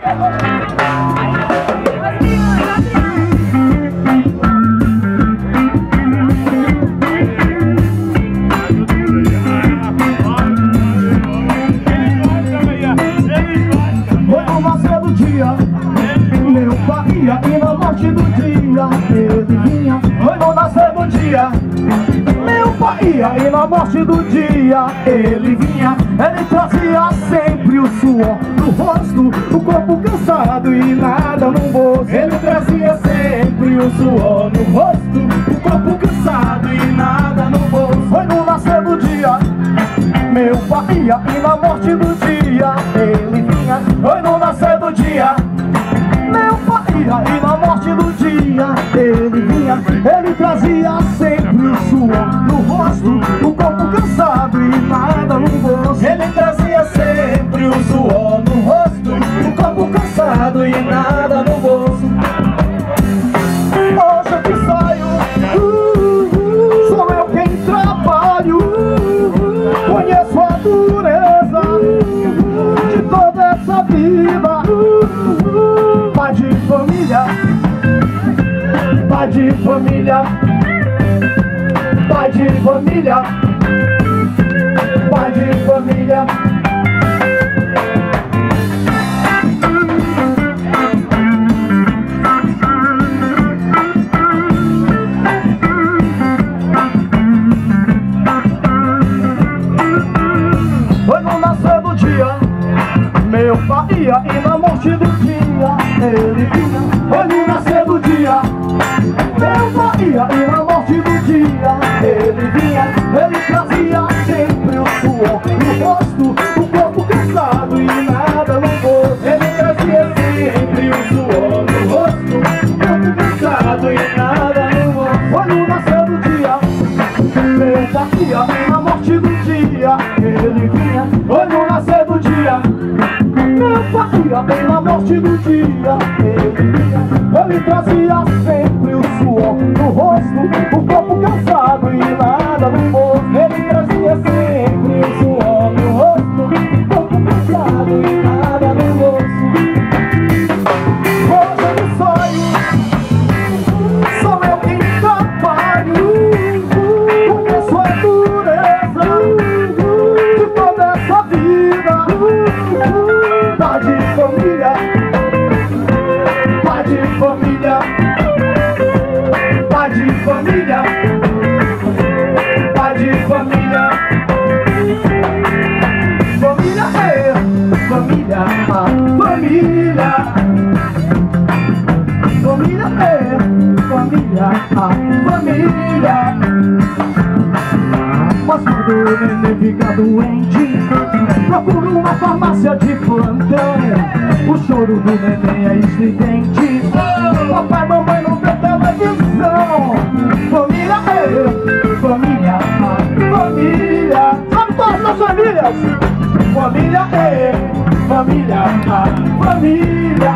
E na morte do dia ele vinha. Foi no nascer do dia meu Bahia. E na morte do dia ele vinha. Ele trazia sempre o suor no rosto, o corpo cansado e nada no bolso. Ele trazia sempre o suor no rosto, o corpo cansado e nada no bolso. Foi no nascer do dia meu Bahia. E na morte do dia ele vinha. Foi no nascer do dia meu Bahia. E na morte do dia ele vinha. Ele trazia sempre o suor no rosto, o corpo cansado e nada no bolso. Ele trazia sempre o suor no rosto, o corpo cansado e nada no bolso. Hoje eu que saio, sou eu quem trabalho, conheço a dureza de toda essa vida. Pai de família, pai de família, pai de família, pai de família. Foi no nascer do dia meu Bahia. E na morte do dia ele vinha. Foi no nascer do dia meu Bahia. E na morte do dia ele vinha. Ele trazia sempre o suor no rosto, o corpo cansado e nada no bolso. Ele trazia sempre o suor no rosto, o corpo cansado e nada no bolso. Foi no nascer do dia meu Bahia. E na morte do dia ele vinha. Foi no nascer do dia meu Bahia. E na morte do dia ele vinha. Ele trazia sempre o suor no rosto, o corpo cansado e nada no bolso. Ele trazia sempre o suor no rosto, o corpo cansado e nada no bolso. Hoje eu sonho, sou eu quem trabalho, conheço a dureza de toda essa vida. Pai de família, pai de família, pai de família, pai de família. Família é família, família. Família é família, família. Mas quando o neném fica doente, procura uma farmácia de plantão. O choro do neném é estridente. Papai e mamãe não vê televisão. Família é família, família. Sabe todas as famílias? Família é família, família.